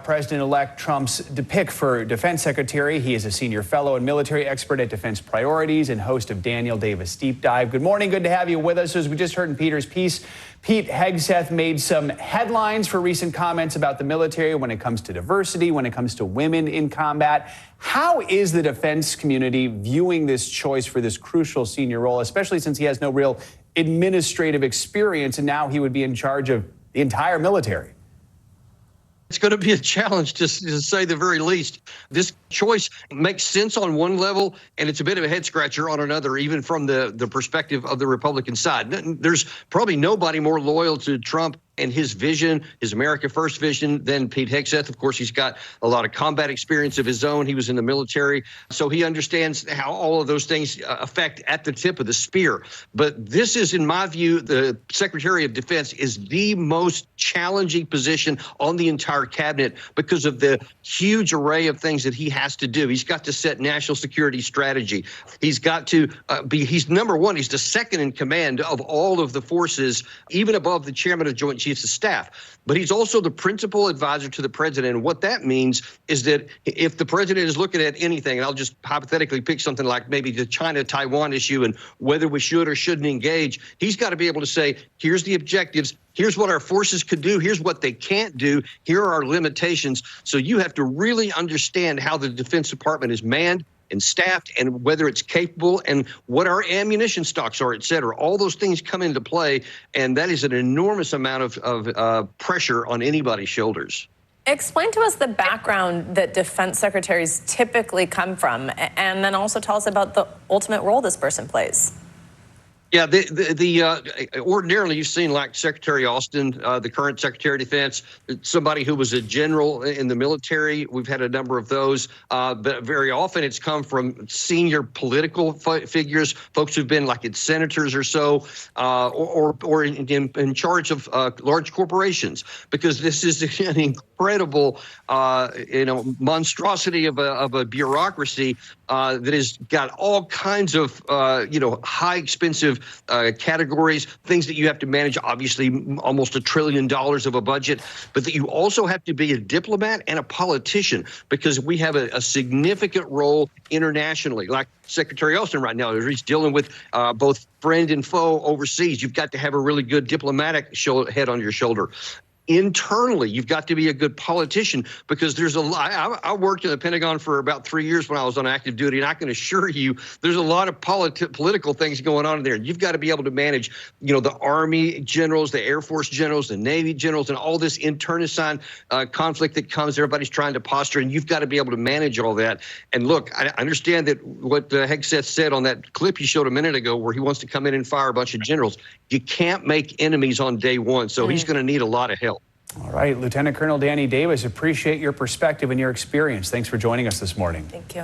President-elect Trump's pick for defense secretary. He is a senior fellow and military expert at Defense Priorities and host of Daniel Davis Deep Dive. Good morning. Good to have you with us. As we just heard in Peter's piece, Pete Hegseth made some headlines for recent comments about the military when it comes to diversity, when it comes to women in combat. How is the defense community viewing this choice for this crucial senior role, especially since he has no real administrative experience and now he would be in charge of the entire military? It's going to be a challenge, to say the very least. This choice makes sense on one level, and it's a bit of a head-scratcher on another, even from the perspective of the Republican side. There's probably nobody more loyal to Trump and his vision, his America First vision, than Pete Hegseth. Of course, he's got a lot of combat experience of his own. He was in the military, so he understands how all of those things affect at the tip of the spear. But this is, in my view, the Secretary of Defense is the most challenging position on the entire cabinet because of the huge array of things that he has to do. He's got to set national security strategy. He's got to he's number one, he's the second in command of all of the forces, even above the chairman of Joint Chiefs of Staff. But he's also the principal advisor to the president. And what that means is that if the president is looking at anything, and I'll just hypothetically pick something like maybe the China-Taiwan issue and whether we should or shouldn't engage, he's got to be able to say, here's the objectives, here's what our forces could do, here's what they can't do, here are our limitations. So you have to really understand how the Defense Department is manned and staffed, and whether it's capable, and what our ammunition stocks are, et cetera. All those things come into play, and that is an enormous amount of pressure on anybody's shoulders. Explain to us the background that defense secretaries typically come from, and then also tell us about the ultimate role this person plays. Yeah, ordinarily you've seen like Secretary Austin, the current Secretary of Defense, somebody who was a general in the military. We've had a number of those, but very often it's come from senior political figures, folks who've been like senators or so, or in charge of large corporations, because this is an incredible, monstrosity of a bureaucracy that has got all kinds of, high expensive categories, things that you have to manage, obviously almost $1 trillion of a budget, but that you also have to be a diplomat and a politician, because we have a significant role internationally, like Secretary Austin right now. He's dealing with both friend and foe overseas. You've got to have a really good diplomatic head on your shoulder. Internally, you've got to be a good politician, because there's a lot. I worked in the Pentagon for about 3 years when I was on active duty, and I can assure you there's a lot of political things going on in there. And you've got to be able to manage, the Army generals, the Air Force generals, the Navy generals, and all this internecine conflict that comes. Everybody's trying to posture, and you've got to be able to manage all that. And look, I understand that what Hegseth said on that clip you showed a minute ago, where he wants to come in and fire a bunch of generals. You can't make enemies on day one, so he's going to need a lot of help. All right, Lieutenant Colonel Danny Davis, appreciate your perspective and your experience. Thanks for joining us this morning. Thank you.